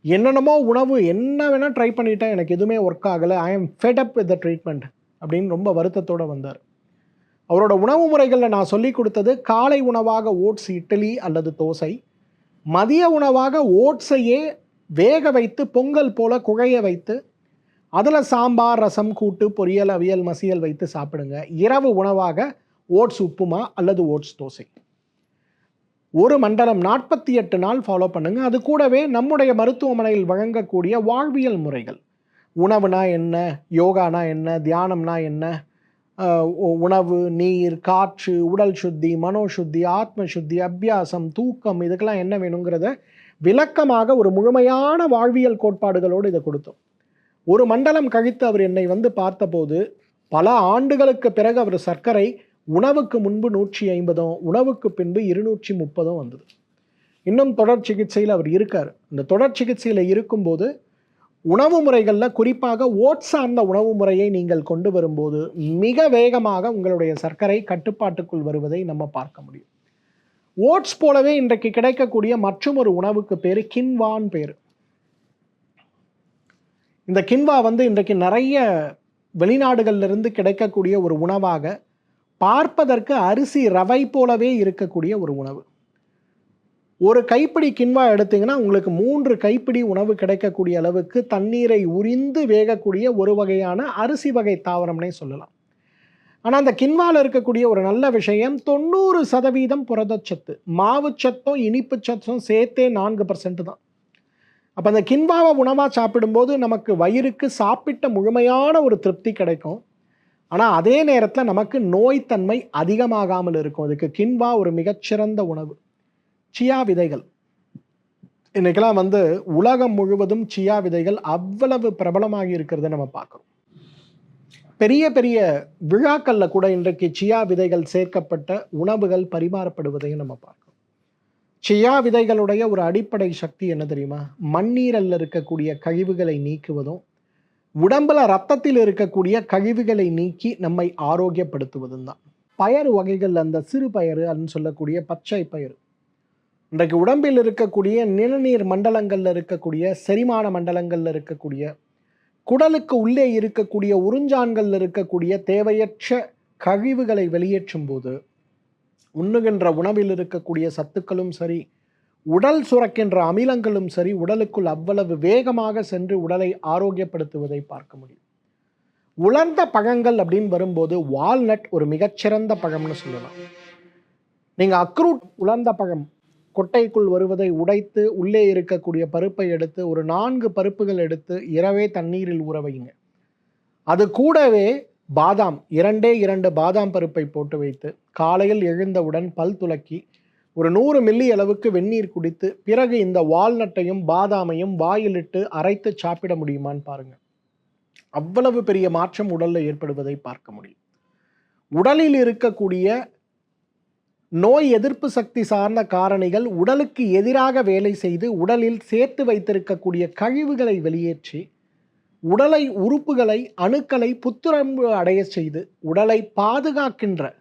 என்னென்னமோ உணவு என்ன வேணால் ட்ரை பண்ணிட்டேன், எனக்கு எதுவுமே ஒர்க் ஆகலை, I am fed up with the treatment அப்படின்னு ரொம்ப வருத்தத்தோடு வந்தார். அவரோட உணவு முறைகளில் நான் சொல்லி கொடுத்தது காலை உணவாக ஓட்ஸ் இட்லி அல்லது தோசை, மதிய உணவாக ஓட்ஸையே வேக வைத்து பொங்கல் போல குழைய வைத்து அதில் சாம்பார் ரசம் கூட்டு பொரியல் அவியல் மசியல் வைத்து சாப்பிடுங்க. இரவு உணவாக ஓட்ஸ் உப்புமா அல்லது ஓட்ஸ் தோசை. ஒரு மண்டலம் 48 நாள் ஃபாலோ பண்ணுங்க. அது கூடவே நம்முடைய மருத்துவமனையில் வழங்கக்கூடிய வாழ்வியல் முறைகள், உணவுனா என்ன, யோகானா என்ன, தியானம்னா என்ன, உணவு, நீர், காற்று, உடல் சுத்தி, மனோசுத்தி, ஆத்ம சுத்தி, அபியாசம், தூக்கம், இதுக்கெல்லாம் என்ன வேணுங்கிறத விளக்கமாக ஒரு முழுமையான வாழ்வியல் கோட்பாடுகளோடு இதை கொடுத்தோம். ஒரு மண்டலம் கழித்து அவர் என்னை வந்து பார்த்தபோது பல ஆண்டுகளுக்கு பிறகு அவர் சர்க்கரை உணவுக்கு முன்பு 150, உணவுக்கு பின்பு 230 வந்தது. இன்னும் தொடர் சிகிச்சையில் அவர் இருக்கார். இந்த தொடர் சிகிச்சையில் இருக்கும்போது உணவு முறைகளில் குறிப்பாக ஓட்ஸ் சார்ந்த உணவு முறையை நீங்கள் கொண்டு வரும்போது மிக வேகமாக உங்களுடைய சர்க்கரை கட்டுப்பாட்டுக்குள் வருவதை நம்ம பார்க்க முடியும். ஓட்ஸ் போலவே இன்றைக்கு கிடைக்கக்கூடிய மற்றும் ஒரு உணவுக்கு பேர் கின்வான் பேர். இந்த கின்வா வந்து இன்றைக்கு நிறைய வெளிநாடுகளிலிருந்து கிடைக்கக்கூடிய ஒரு உணவாக, பார்ப்பதற்கு அரிசி ரவை போலவே இருக்கக்கூடிய ஒரு உணவு. ஒரு கைப்பிடி கின்வா எடுத்தீங்கன்னா உங்களுக்கு 3 கைப்பிடி உணவு கிடைக்கக்கூடிய அளவுக்கு தண்ணீரை உறிந்து வேகக்கூடிய ஒரு வகையான அரிசி வகை தாவரம்னே சொல்லலாம். ஆனால் அந்த கின்வாவில் இருக்கக்கூடிய ஒரு நல்ல விஷயம் 90% புரதச்சத்து, மாவு சத்தும் இனிப்பு சத்தும் சேர்த்தே 4% தான். அப்போ அந்த கின்வாவை உணவாக சாப்பிடும்போது நமக்கு வயிறுக்கு சாப்பிட்ட முழுமையான ஒரு திருப்தி கிடைக்கும். ஆனால் அதே நேரத்தில் நமக்கு நோய்த்தன்மை அதிகமாகாமல் இருக்கும். அதுக்கு கின்வா ஒரு மிகச்சிறந்த உணவு. சியா விதைகள், இன்றைக்கெல்லாம் வந்து உலகம் முழுவதும் சியா விதைகள் அவ்வளவு பிரபலமாகி இருக்கிறத நம்ம பார்க்குறோம். பெரிய பெரிய விழாக்களில் கூட இன்றைக்கு சியா விதைகள் சேர்க்கப்பட்ட உணவுகள் பரிமாறப்படுவதையும் நம்ம பார்க்கிறோம். சியா விதைகளுடைய ஒரு அடிப்படை சக்தி என்ன தெரியுமா? மண்ணீரலில் இருக்கக்கூடிய கழிவுகளை நீக்குவதும் உடம்புல ரத்தத்தில் இருக்கக்கூடிய கழிவுகளை நீக்கி நம்மை ஆரோக்கியப்படுத்துவதும் தான். பயறு வகைகள், அந்த சிறு பயறு அப்படின்னு சொல்லக்கூடிய பச்சை பயிறு, இன்றைக்கு உடம்பில் இருக்கக்கூடிய நிணநீர் மண்டலங்களில் இருக்கக்கூடிய செரிமான மண்டலங்களில் இருக்கக்கூடிய குடலுக்கு உள்ளே இருக்கக்கூடிய உறிஞ்சான்களில் இருக்கக்கூடிய தேவையற்ற கழிவுகளை வெளியேற்றும் போது உண்ணுகின்ற உணவில் இருக்கக்கூடிய சத்துக்களும் சரி, உடல் சுரக்கின்ற அமிலங்களும் சரி, உடலுக்குள் அவ்வளவு வேகமாக சென்று உடலை ஆரோக்கியப்படுத்துவதை பார்க்க முடியும். உலர்ந்த பழங்கள் அப்படின்னு வரும்போது வால்நட் ஒரு மிகச்சிறந்த பழம்னு சொல்லலாம். நீங்கள் அக்ரூட் உலர்ந்த பழம் கொட்டைக்குள் வருவதை உடைத்து உள்ளே இருக்கக்கூடிய பருப்பை எடுத்து ஒரு 4 பருப்புகள் எடுத்து இரவே தண்ணீரில் ஊற வைங்க. அது கூடவே பாதாம் 2 பாதாம் பருப்பை போட்டு வைத்து காலையில் எழுந்தவுடன் பல் துலக்கி ஒரு 100 மில்லி அளவுக்கு வெந்நீர் குடித்து பிறகு இந்த வால்நட்டையும் பாதாமையும் வாயிலிட்டு அரைத்து சாப்பிட முடியுமான்னு பாருங்க. அவ்வளவு பெரிய மாற்றம் உடலில் ஏற்படுவதை பார்க்க முடியும். உடலில் இருக்கக்கூடிய நோய் எதிர்ப்பு சக்தி சார்ந்த காரணிகள் உடலுக்கு எதிராக வேலை செய்து உடலில் சேர்த்து வைத்திருக்கக்கூடிய கழிவுகளை வெளியேற்றி உடலை உறுப்புகளை அணுக்களை புத்துணர்வு அடைய செய்து உடலை பாதுகாக்கின்ற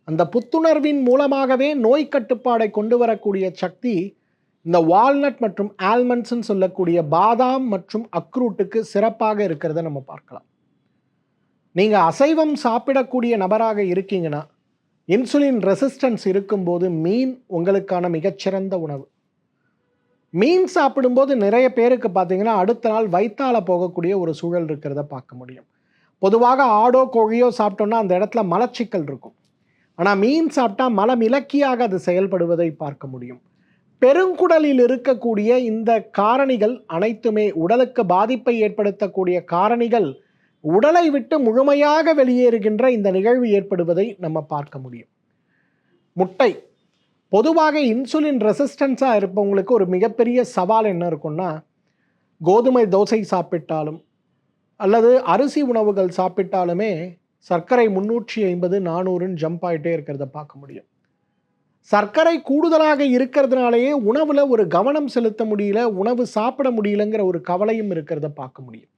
அந்த புத்துணர்வின் மூலமாகவே நோய் கட்டுப்பாடை கொண்டு வரக்கூடிய சக்தி இந்த வால்நட் மற்றும் ஆல்மண்ட்ஸ்ன்னு சொல்லக்கூடிய பாதாம் மற்றும் அக்ரூட்டுக்கு சிறப்பாக இருக்கிறத நம்ம பார்க்கலாம். நீங்கள் அசைவம் சாப்பிடக்கூடிய நபராக இருக்கீங்கன்னா, இன்சுலின் ரெசிஸ்டன்ஸ் இருக்கும்போது மீன் உங்களுக்கான மிகச்சிறந்த உணவு. மீன் சாப்பிடும்போது நிறைய பேருக்கு பார்த்தீங்கன்னா அடுத்த நாள் வயிற்றால போகக்கூடிய ஒரு சூழல் இருக்கிறத பார்க்க முடியும். பொதுவாக ஆடோ கோழியோ சாப்பிட்டோன்னா அந்த இடத்துல மலச்சிக்கல் இருக்கும். ஆனால் மீன் சாப்பிட்டா மலம் இலக்கியாக அது செயல்படுவதை பார்க்க முடியும். பெருங்குடலில் இருக்கக்கூடிய இந்த காரணிகள் அனைத்துமே, உடலுக்கு பாதிப்பை ஏற்படுத்தக்கூடிய காரணிகள் உடலை விட்டு முழுமையாக வெளியேறுகின்ற இந்த நிகழ்வு ஏற்படுவதை நம்ம பார்க்க முடியும். முட்டை பொதுவாக இன்சுலின் ரெசிஸ்டன்ஸாக இருப்பவங்களுக்கு ஒரு மிகப்பெரிய சவால் என்ன இருக்குன்னா, கோதுமை தோசை சாப்பிட்டாலும் அல்லது அரிசி உணவுகள் சாப்பிட்டாலுமே சர்க்கரை 350 400ன்னு ஜம்ப் ஆகிட்டே இருக்கிறத பார்க்க முடியும். சர்க்கரை கூடுதலாக இருக்கிறதுனாலேயே உணவில் ஒரு கவனம் செலுத்த முடியல, உணவு சாப்பிட முடியலங்கிற ஒரு கவலையும் இருக்கிறத பார்க்க முடியும்.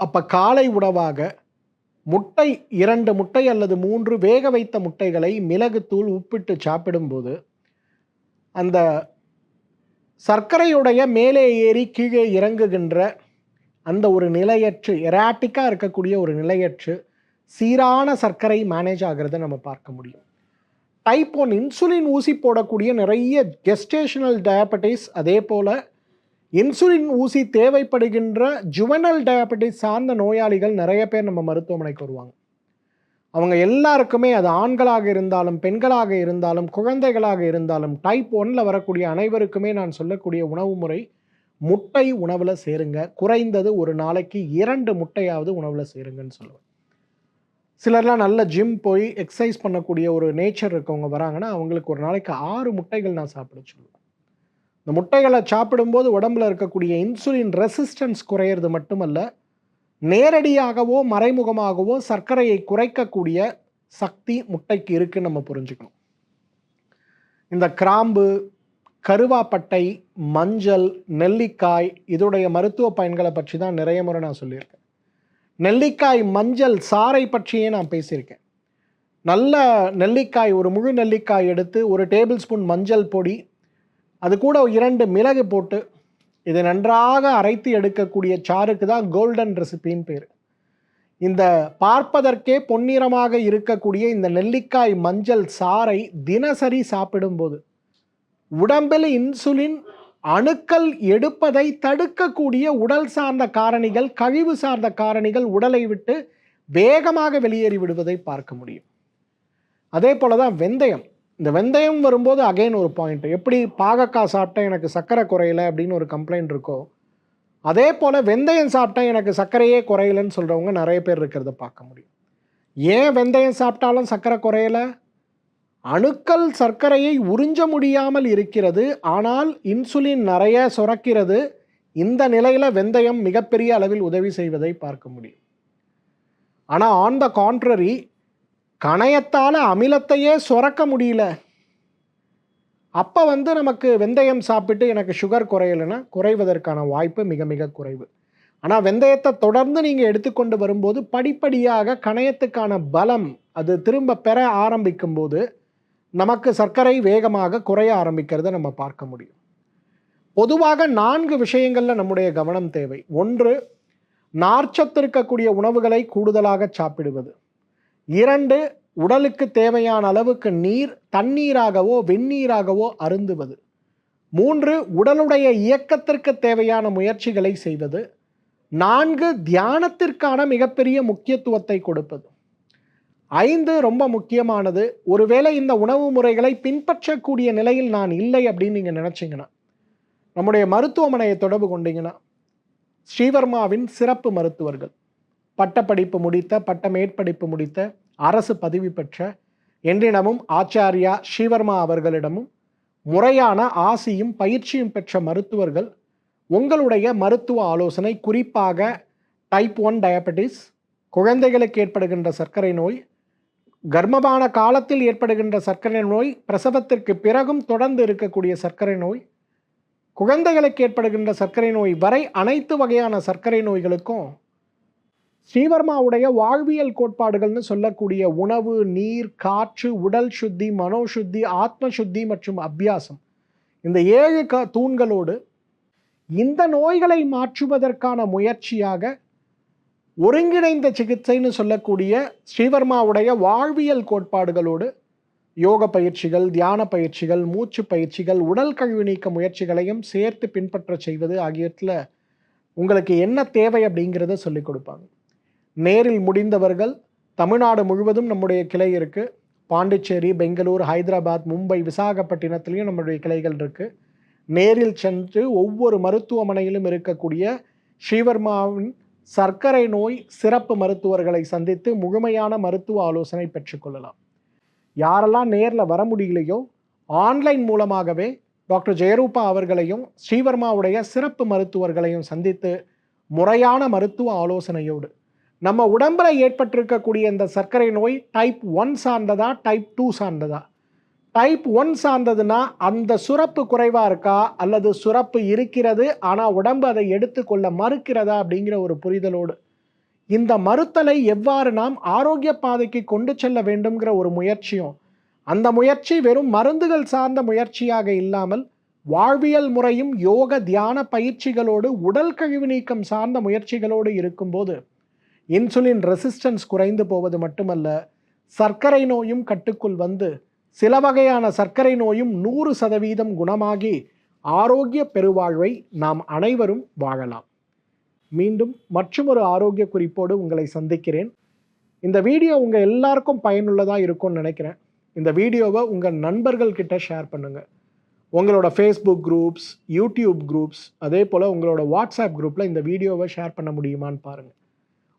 அப்போ காலை உணவாக முட்டை, 2 முட்டை அல்லது 3 வேக வைத்த முட்டைகளை மிளகுத்தூள் உப்பிட்டு சாப்பிடும்போது அந்த சர்க்கரையுடைய மேலே ஏறி கீழே இறங்குகின்ற அந்த ஒரு நிலையற்று, எராட்டிக்காக இருக்கக்கூடிய ஒரு நிலையற்று சீரான சர்க்கரை மேனேஜ் ஆகிறத நம்ம பார்க்க முடியும். டைப் 1 இன்சுலின் ஊசி போடக்கூடிய நிறைய கெஸ்டேஷனல் டயபெட்டிஸ், அதே போல் இன்சுலின் ஊசி தேவைப்படுகின்ற ஜுவனல் டயபெட்டிஸ் சார்ந்த நோயாளிகள் நிறைய பேர் நம்ம மருத்துவமனைக்கு வருவாங்க. அவங்க எல்லாருக்குமே, அது ஆண்களாக இருந்தாலும் பெண்களாக இருந்தாலும் குழந்தைகளாக இருந்தாலும், டைப் 1ல் வரக்கூடிய அனைவருக்குமே நான் சொல்லக்கூடிய உணவு முறை, முட்டை உணவில் சேருங்க. குறைந்தது ஒரு நாளைக்கு 2 முட்டையாவது உணவில் சேருங்கன்னு சொல்லுவேன். சிலர்லாம் நல்ல ஜிம் போய் எக்ஸசைஸ் பண்ணக்கூடிய ஒரு நேச்சர் இருக்கவங்க வராங்கன்னா அவங்களுக்கு ஒரு நாளைக்கு 6 முட்டைகள் நான் சாப்பிட சொல்லுவேன். இந்த முட்டைகளை சாப்பிடும்போது உடம்புல இருக்கக்கூடிய இன்சுலின் ரெசிஸ்டன்ஸ் குறையிறது மட்டுமல்ல, நேரடியாகவோ மறைமுகமாகவோ சர்க்கரையை குறைக்கக்கூடிய சக்தி முட்டைக்கு இருக்குன்னு நம்ம புரிஞ்சுக்கணும். இந்த கிராம்பு, கருவாப்பட்டை, மஞ்சள், நெல்லிக்காய் இதோடைய மருத்துவ பயன்களை பற்றி தான் நிறைய முறை நான் சொல்லியிருக்கேன். நெல்லிக்காய் மஞ்சள் சாறை பற்றியே நான் பேசியிருக்கேன். நல்ல நெல்லிக்காய், ஒரு முழு நெல்லிக்காய் எடுத்து 1 டேபிள் ஸ்பூன் மஞ்சள் பொடி, அது கூட 2 மிளகு போட்டு இதை நன்றாக அரைத்து எடுக்கக்கூடிய சாருக்கு தான் கோல்டன் ரெசிபின்னு பேர். இந்த பார்ப்பதற்கே பொன்னிறமாக இருக்கக்கூடிய இந்த நெல்லிக்காய் மஞ்சள் சாறை தினசரி சாப்பிடும்போது உடம்பில் இன்சுலின் அணுக்கள் எடுப்பதை தடுக்கக்கூடிய உடல் சார்ந்த காரணிகள், கழிவு சார்ந்த காரணிகள் உடலை விட்டு வேகமாக வெளியேறி விடுவதை பார்க்க முடியும். அதே போல தான் வெந்தயம். இந்த வெந்தயம் வரும்போது அகைன் ஒரு பாயிண்ட், எப்படி பாகக்காய் சாப்பிட்டேன் எனக்கு சர்க்கரை குறையலை அப்படின்னு ஒரு கம்ப்ளைண்ட் இருக்கோ, அதே போல் வெந்தயம் சாப்பிட்டேன் எனக்கு சர்க்கரையே குறையலைன்னு சொல்கிறவங்க நிறைய பேர் இருக்கிறத பார்க்க முடியும். ஏன் வெந்தயம் சாப்பிட்டாலும் சர்க்கரை குறையலை? அணுக்கள் சர்க்கரையை உறிஞ்ச முடியாமல் இருக்கிறது, ஆனால் இன்சுலின் நிறைய சுரக்கிறது. இந்த நிலையில் வெந்தயம் மிகப்பெரிய அளவில் உதவி செய்வதை பார்க்க முடியும். ஆனால் ஆன் த கான்ட்ரரி, கணையத்தால் அமிலத்தையே சுரக்க முடியல. அப்போ நமக்கு வெந்தயம் சாப்பிட்டு எனக்கு சுகர் குறையலைன்னா குறைவதற்கான வாய்ப்பு மிக மிக குறைவு. ஆனால் வெந்தயத்தை தொடர்ந்து நீங்கள் எடுத்துக்கொண்டு வரும்போது படிப்படியாக கணையத்துக்கான பலம் அது திரும்ப பெற ஆரம்பிக்கும் போது நமக்கு சர்க்கரை வேகமாக குறைய ஆரம்பிக்கிறத நம்ம பார்க்க முடியும். பொதுவாக 4 விஷயங்களில் நம்முடைய கவனம் தேவை. 1, நார்ச்சத்து இருக்கக்கூடிய உணவுகளை கூடுதலாக சாப்பிடுவது. 2, உடலுக்கு தேவையான அளவுக்கு நீர் தண்ணீராகவோ வெந்நீராகவோ அருந்துவது. 3, உடலுடைய இயக்கத்திற்கு தேவையான முயற்சிகளை செய்வது. 4, தியானத்திற்கான மிகப்பெரிய முக்கியத்துவத்தை கொடுப்பது. 5, ரொம்ப முக்கியமானது, ஒருவேளை இந்த உணவு முறைகளை பின்பற்றக்கூடிய நிலையில் நான் இல்லை அப்படின்னு நீங்கள் நினச்சிங்கன்னா, நம்முடைய மருத்துவமனையை தொடர்பு கொண்டீங்கன்னா, ஸ்ரீவர்மாவின் சிறப்பு மருத்துவர்கள், பட்டப்படிப்பு முடித்த, பட்ட மேற்படிப்பு முடித்த, அரசு பதிவு பெற்ற, என்றிடமும் ஆச்சாரியா ஸ்ரீவர்மா அவர்களிடமும் முறையான ஆசியும் பயிற்சியும் பெற்ற மருத்துவர்கள் உங்களுடைய மருத்துவ ஆலோசனை, குறிப்பாக டைப் 1 டயபெட்டிஸ், குழந்தைகளுக்கு ஏற்படுகின்ற சர்க்கரை நோய், கர்ப்பமான காலத்தில் ஏற்படுகின்ற சர்க்கரை நோய், பிரசவத்திற்கு பிறகும் தொடர்ந்து இருக்கக்கூடிய சர்க்கரை நோய், குழந்தைகளுக்கு ஏற்படுகின்ற சர்க்கரை நோய் வரை அனைத்து வகையான சர்க்கரை நோய்களுக்கும் ஸ்ரீவர்மாவுடைய வாழ்வியல் கோட்பாடுகள்னு சொல்லக்கூடிய உணவு, நீர், காற்று, உடல் சுத்தி, மனோசுத்தி, ஆத்ம சுத்தி மற்றும் அபியாசம், இந்த 7 தூண்களோடு இந்த நோய்களை மாற்றுவதற்கான முயற்சியாக ஒருங்கிணைந்த சிகிச்சைன்னு சொல்லக்கூடிய ஸ்ரீவர்மாவுடைய வாழ்வியல் கோட்பாடுகளோடு யோக பயிற்சிகள், தியான பயிற்சிகள், மூச்சு பயிற்சிகள், உடல் கழிவு நீக்க முயற்சிகளையும் சேர்த்து பின்பற்ற செய்வது ஆகியவற்றில் உங்களுக்கு என்ன தேவை அப்படிங்கிறத சொல்லிக் கொடுப்பாங்க. நேரில் முடிந்தவர்கள் தமிழ்நாடு முழுவதும் நம்முடைய கிளை இருக்குது. பாண்டிச்சேரி, பெங்களூர், ஹைதராபாத், மும்பை, விசாகப்பட்டினத்திலையும் நம்மளுடைய கிளைகள் இருக்குது. நேரில் சென்று ஒவ்வொரு மருத்துவமனையிலும் இருக்கக்கூடிய ஸ்ரீவர்மாவின் சர்க்கரை நோய் சிறப்பு மருத்துவர்களை சந்தித்து முழுமையான மருத்துவ ஆலோசனை பெற்றுக்கொள்ளலாம். யாரெல்லாம் நேரில் வர முடியலையோ ஆன்லைன் மூலமாகவே டாக்டர் ஜெயரூபா அவர்களையும் ஸ்ரீவர்மாவுடைய சிறப்பு மருத்துவர்களையும் சந்தித்து முறையான மருத்துவ ஆலோசனையோடு நம்ம உடம்புல ஏற்பட்டிருக்கக்கூடிய இந்த சர்க்கரை நோய் டைப் 1 சார்ந்ததா, டைப் 2 சார்ந்ததா? டைப் 1 சார்ந்ததுன்னா அந்த சுரப்பு குறைவாக இருக்கா, அல்லது சுரப்பு இருக்கிறது ஆனால் உடம்பு அதை எடுத்துக்கொள்ள மறுக்கிறதா அப்படிங்கிற ஒரு புரிதலோடு இந்த மறுத்தலை எவ்வாறு நாம் ஆரோக்கிய பாதைக்கு கொண்டு செல்ல வேண்டும்ங்கிற ஒரு முயற்சியும், அந்த முயற்சி வெறும் மருந்துகள் சார்ந்த முயற்சியாக இல்லாமல் வாழ்வியல் முறையும் யோக தியான பயிற்சிகளோடு உடல் கழிவு நீக்கம் சார்ந்த முயற்சிகளோடு இருக்கும்போது இன்சுலின் ரெசிஸ்டன்ஸ் குறைந்து போவது மட்டுமல்ல, சர்க்கரை நோயும் கட்டுக்குள் வந்து சில வகையான சர்க்கரை நோயும் 100% குணமாகி ஆரோக்கிய பெருவாழ்வை நாம் அனைவரும் வாழலாம். மீண்டும் மற்றொரு ஆரோக்கிய குறிப்போடு உங்களை சந்திக்கிறேன். இந்த வீடியோ உங்கள் எல்லாருக்கும் பயனுள்ளதாக இருக்கும்னு நினைக்கிறேன். இந்த வீடியோவை உங்கள் நண்பர்கள்கிட்ட ஷேர் பண்ணுங்கள். உங்களோட ஃபேஸ்புக் குரூப்ஸ், யூடியூப் குரூப்ஸ், அதே போல் உங்களோட வாட்ஸ்அப் குரூப்பில் இந்த வீடியோவை ஷேர் பண்ண முடியுமான்னு பாருங்கள்.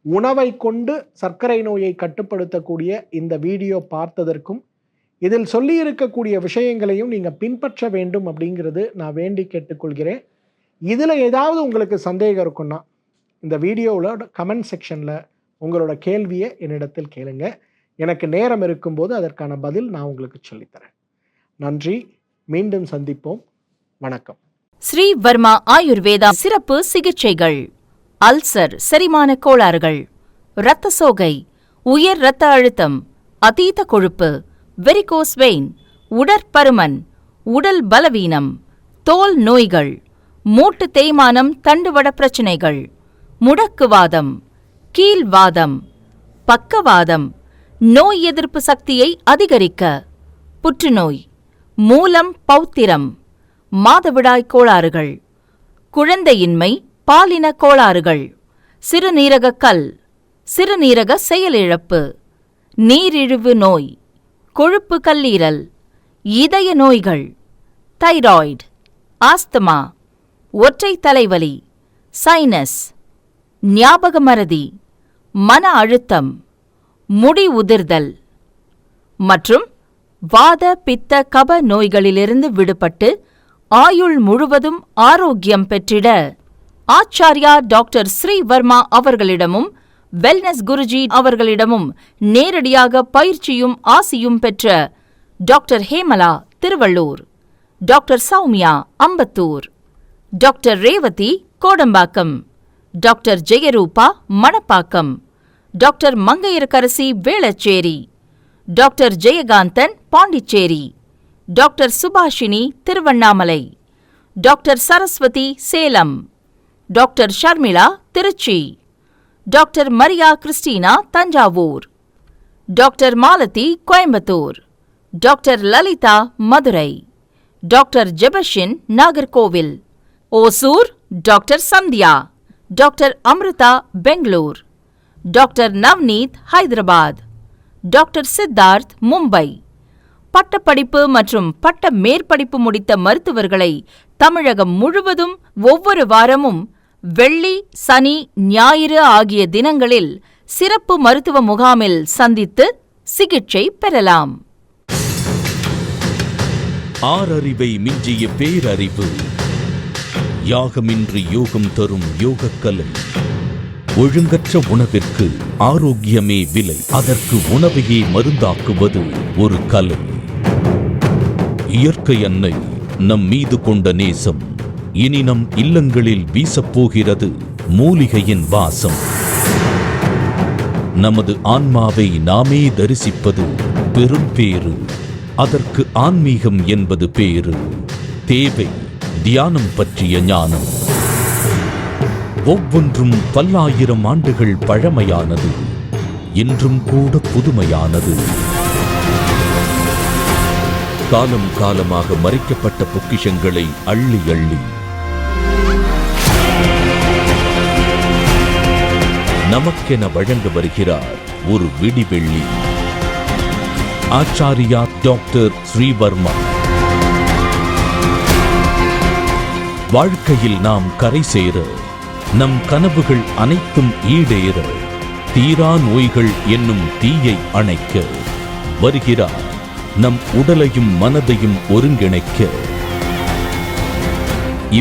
உணவை கொண்டு சர்க்கரை நோயை கட்டுப்படுத்தக்கூடிய இந்த வீடியோ பார்த்ததற்கும் இதில் சொல்லி இருக்கக்கூடிய விஷயங்களையும் நீங்கள் பின்பற்ற வேண்டும் அப்படிங்கிறது நான் வேண்டி கேட்டுக்கொள்கிறேன். இதில் ஏதாவது உங்களுக்கு சந்தேகம் இருக்குன்னா இந்த வீடியோவோட கமெண்ட் செக்ஷனில் உங்களோட கேள்வியை என்னிடத்தில் கேளுங்க. எனக்கு நேரம் இருக்கும்போது அதற்கான பதில் நான் உங்களுக்கு சொல்லித்தரேன். நன்றி. மீண்டும் சந்திப்போம். வணக்கம். ஸ்ரீ வர்மா ஆயுர்வேதா சிறப்பு சிகிச்சைகள். அல்சர், செரிமான கோளாறுகள், இரத்த சோகை, உயர் இரத்த அழுத்தம், அதீத கொழுப்பு, வெரிகோஸ் வெயின், உடற்பருமன், உடல் பலவீனம், தோல் நோய்கள், மூட்டு தேய்மானம், தண்டுவட பிரச்சனைகள், முடக்குவாதம், கீல்வாதம், பக்கவாதம், நோய் எதிர்ப்பு சக்தியை அதிகரிக்க, புற்றுநோய், மூலம் பௌத்திரம், மாதவிடாய் கோளாறுகள், குழந்தையின்மை, பாலின கோளாறுகள், சிறுநீரக கல், சிறுநீரக செயலிழப்பு, நீரிழிவு நோய், கொழுப்பு கல்லீரல், இதய நோய்கள், தைராய்டு, ஆஸ்துமா, ஒற்றை தலைவலி, சைனஸ், ஞாபக மறதி, மன அழுத்தம், முடி உதிர்தல் மற்றும் வாத பித்த கப நோய்களிலிருந்து விடுபட்டு ஆயுள் முழுவதும் ஆரோக்கியம் பெற்றிட ஆச்சாரியா டாக்டர் ஸ்ரீ வர்மா அவர்களிடமும் வெல்னஸ் குருஜி அவர்களிடமும் நேரடியாக பயிற்சியும் ஆசியும் பெற்ற doctor Hemala Tiruvallur, doctor Soumya Ambattur, doctor Revathi Kodambakkam, doctor Jeyarupa Manapakkam, doctor Mangaiyarkarasi Velachery, doctor Jayakanthan Pondicherry, doctor Subhashini Tiruvannamalai, doctor Saraswathi Salem, doctor Sharmila Trichy, doctor Maria Christina Thanjavur, doctor Malathi Coimbatore, doctor Lalitha Madurai, doctor Jebashin Nagercoil, Hosur doctor Sandhya, doctor Amrutha Bangalore, doctor Navneet Hyderabad, doctor Siddharth Mumbai. பட்டப்படிப்பு மற்றும் பட்ட மேற்படிப்பு முடித்த மருத்துவர்களை தமிழகம் முழுவதும் ஒவ்வொரு வாரமும் வெள்ளி, சனி, ஞாயிறு ஆகிய தினங்களில் சிறப்பு மருத்துவ முகாமில் சந்தித்து சிகிச்சை பெறலாம். ஆறறிவை மிஞ்சிய பேரறிவு. யாகமின்றி யோகம் தரும் யோகக்கலை. ஒழுங்கற்ற உணவிற்கு ஆரோக்கியமே விலை. அதற்கு உணவையே மருந்தாக்குவது ஒரு கலை. இயற்கை அன்னை நம் மீது கொண்ட நேசம் இனி நம் இல்லங்களில் வீசப்போகிறது மூலிகையின் வாசம். நமது ஆன்மாவை நாமே தரிசிப்பது பெரும் பேறு. அதற்கு ஆன்மீகம் என்பது பேரு. தேவை தியானம் பற்றிய ஞானம். ஒவ்வொன்றும் பல்லாயிரம் ஆண்டுகள் பழமையானது, இன்றும் கூட புதுமையானது. காலம் காலமாக மறைக்கப்பட்ட பொக்கிஷங்களை அள்ளி அள்ளி நமக்கென வழங்க வருகிறார் ஒரு விடிவெள்ளி. ஆச்சாரியா டாக்டர் ஸ்ரீவர்மா. வாழ்க்கையில் நாம் கரை சேர, நம் கனவுகள் அனைத்தும் ஈடேற, தீரா நோய்கள் என்னும் தீயை அணைக்க வருகிறார் நம் உடலையும் மனதையும் ஒருங்கிணைக்க.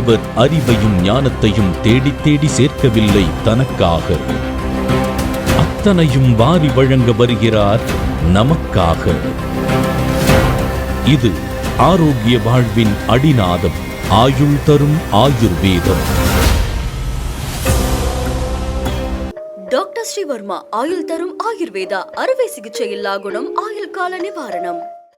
இவர் அறிவையும் ஞானத்தையும் தேடி தேடி சேர்க்கவில்லை தனக்காக, அத்தனையும் வாரி வழங்க வருகிறார் நமக்காக. இது ஆரோக்கிய வாழ்வின் அடிநாதம், ஆயுள் தரும் ஆயுர்வேதம். டாக்டர் ஸ்ரீவர்மா ஆயுள் தரும் ஆயுர்வேதா அறுவை சிகிச்சை இல்லா குணம், ஆயுள் கால நிவாரணம்.